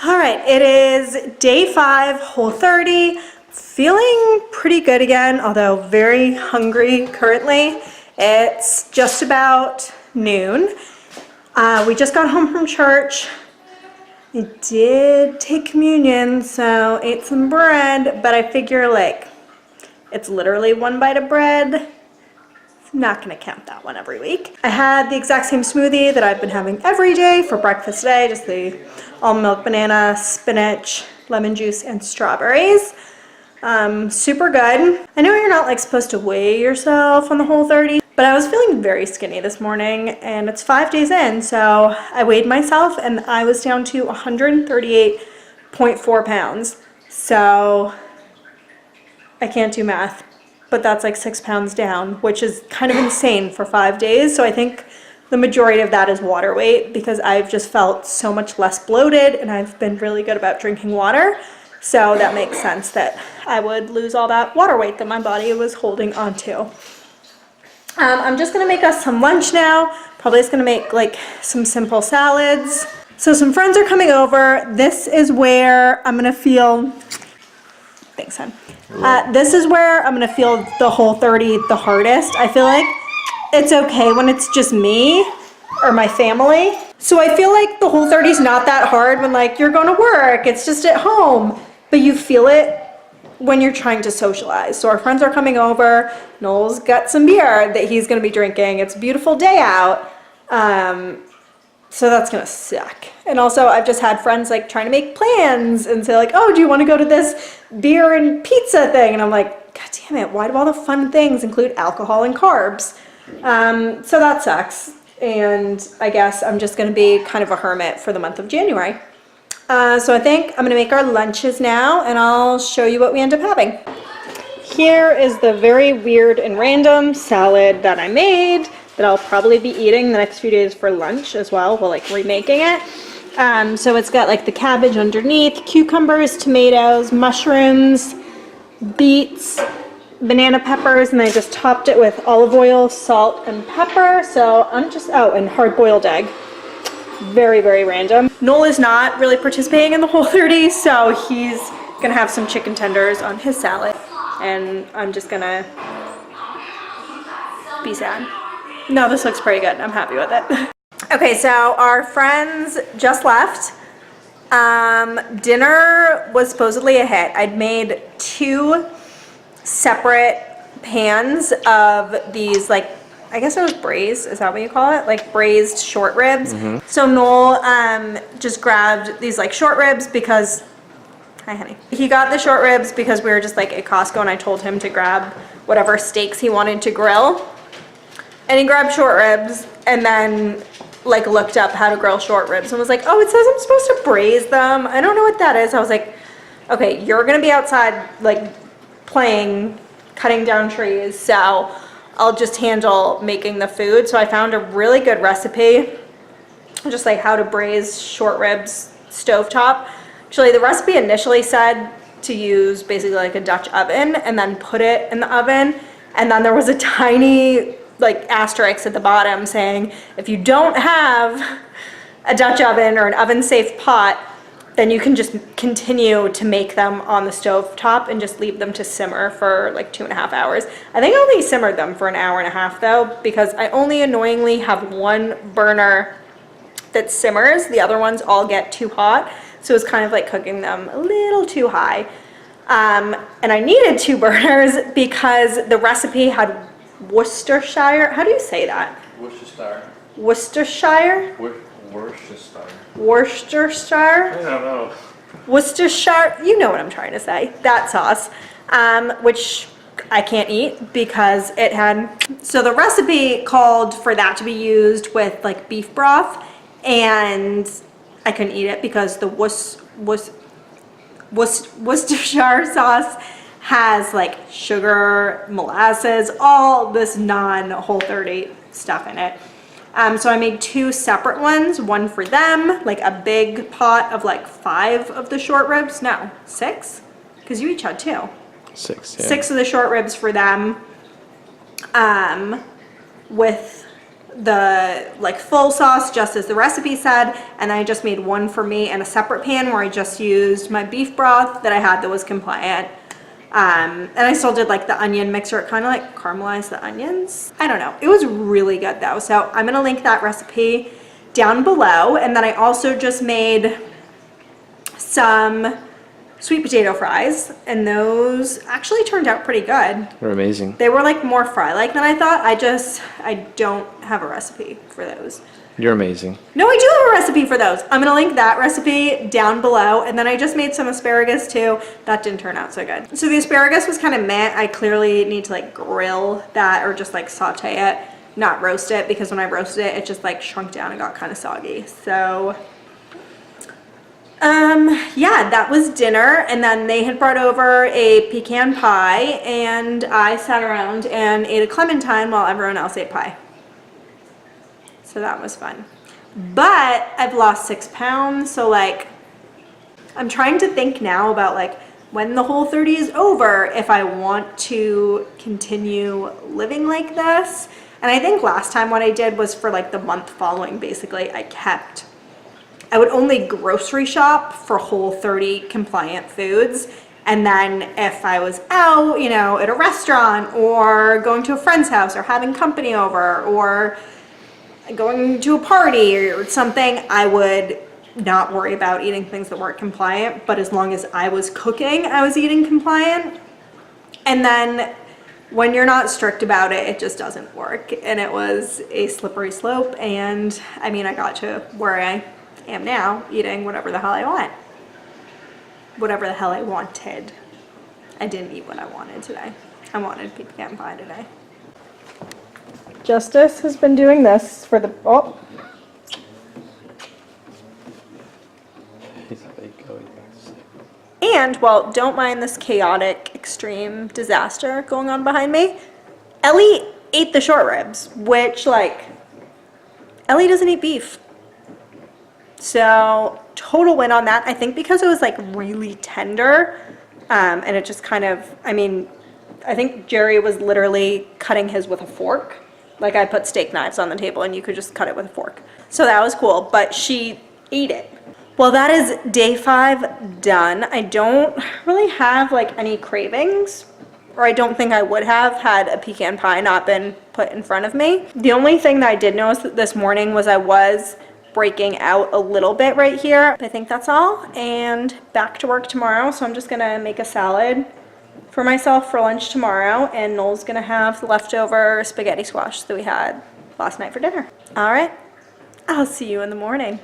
All right, it is day 5, Whole30. Feeling pretty good again, although very hungry currently. It's just about noon. We just got home from church. I did take communion, so ate some bread, but I figure like it's literally one bite of bread. Not gonna count that one every week. I had the exact same smoothie that I've been having every day for breakfast today, just the almond milk, banana, spinach, lemon juice, and strawberries. Super good. I know you're not like supposed to weigh yourself on the Whole30, but I was feeling very skinny this morning and it's 5 days in, so I weighed myself and I was down to 138.4 pounds. So I can't do math, but that's like 6 pounds down, which is kind of insane for 5 days. So I think the majority of that is water weight because I've just felt so much less bloated and I've been really good about drinking water. So that makes sense that I would lose all that water weight that my body was holding onto. I'm just gonna make us some lunch now. Probably just gonna make like some simple salads. So some friends are coming over. This is where I'm gonna feel, thanks hon. This is where I'm gonna feel the Whole30 the hardest. I feel like it's okay when it's just me or my family. So I feel like the Whole30 is not that hard when like you're going to work, it's just at home, but you feel it when you're trying to socialize. So our friends are coming over. Noel's got some beer that he's gonna be drinking. It's a beautiful day out. So that's gonna suck. And also I've just had friends like trying to make plans and say like, oh, do you wanna go to this beer and pizza thing? And I'm like, God damn it, why do all the fun things include alcohol and carbs? So that sucks. And I guess I'm just gonna be kind of a hermit for the month of January. So I think I'm gonna make our lunches now and I'll show you what we end up having. Here is the very weird and random salad that I made that I'll probably be eating the next few days for lunch as well while like remaking it. So it's got like the cabbage underneath, cucumbers, tomatoes, mushrooms, beets, banana peppers, and I just topped it with olive oil, salt, and pepper. So I'm just, oh, and hard-boiled egg. Very, very random. Noel is not really participating in the Whole30, so he's gonna have some chicken tenders on his salad, and I'm just gonna be sad. No, this looks pretty good. I'm happy with it. Okay, so our friends just left. Dinner was supposedly a hit. I'd made 2 separate pans of these, like, I guess it was braised, is that what you call it? Like braised short ribs. So Noel just grabbed these like short ribs because, hi honey. He got the short ribs because we were just like at Costco and I told him to grab whatever steaks he wanted to grill. And he grabbed short ribs and then like looked up how to grill short ribs and was like, oh, it says I'm supposed to braise them. I don't know what that is. I was like, okay, you're gonna be outside like playing, cutting down trees, so I'll just handle making the food. So I found a really good recipe, just like how to braise short ribs stovetop. Actually, the recipe initially said to use basically like a Dutch oven and then put it in the oven. And then there was a tiny like asterisk at the bottom saying, if you don't have a Dutch oven or an oven safe pot, then you can just continue to make them on the stove top and just leave them to simmer for like 2.5 hours. I think I only simmered them for 1.5 hours though, because I only annoyingly have one burner that simmers. The other ones all get too hot. So it's kind of like cooking them a little too high. And I needed 2 burners because the recipe had Worcestershire. How do you say that? Worcestershire. Worcestershire? Worcestershire. Worcestershire? I don't know. Worcestershire, you know what I'm trying to say. That sauce, which I can't eat because it had, so the recipe called for that to be used with like beef broth and I couldn't eat it because the Worcestershire sauce has like sugar, molasses, all this non-Whole30 stuff in it. So I made 2 separate ones, one for them, like a big pot of like 5 of the short ribs. No, 6? Because you each had 2. 6, yeah. 6 of the short ribs for them, with the like full sauce just as the recipe said, and I just made one for me in a separate pan where I just used my beef broth that I had that was compliant. And I still did like the onion mixer. It kind of like caramelized the onions. I don't know. It was really good though. So I'm gonna link that recipe down below. And then I also just made some sweet potato fries, and those actually turned out pretty good. They're amazing. They were like more fry-like than I thought. I don't have a recipe for those. You're amazing. No, I do have a recipe for those. I'm gonna link that recipe down below. And then I just made some asparagus too. That didn't turn out so good. So the asparagus was kind of meh. I clearly need to like grill that or just like saute it, not roast it, because when I roasted it, it just like shrunk down and got kind of soggy. So yeah, that was dinner. And then they had brought over a pecan pie, and I sat around and ate a clementine while everyone else ate pie. So that was fun. But I've lost 6 pounds, so like I'm trying to think now about like when the Whole30 is over, if I want to continue living like this. And I think last time what I did was for like the month following, basically I would only grocery shop for Whole30 compliant foods. And then if I was out, you know, at a restaurant or going to a friend's house or having company over or going to a party or something, I would not worry about eating things that weren't compliant. But as long as I was cooking, I was eating compliant. And then when you're not strict about it, it just doesn't work. And it was a slippery slope. And I mean, I got to where I am now, eating whatever the hell I want. Whatever the hell I wanted. I didn't eat what I wanted today. I wanted pecan pie today. Justice has been doing this for the, oh. And, well, don't mind this chaotic, extreme disaster going on behind me. Ellie ate the short ribs, which, like, Ellie doesn't eat beef. So, total win on that. I think because it was, like, really tender, and it just kind of, I mean, I think Jerry was literally cutting his with a fork. Like, I put steak knives on the table and you could just cut it with a fork. So that was cool, but she ate it. Well, that is day 5 done. I don't really have like any cravings, or I don't think I would have had a pecan pie not been put in front of me. The only thing that I did notice this morning was I was breaking out a little bit right here. I think that's all, and back to work tomorrow. So I'm just gonna make a salad for myself for lunch tomorrow, and Noel's gonna have the leftover spaghetti squash that we had last night for dinner. All right, I'll see you in the morning.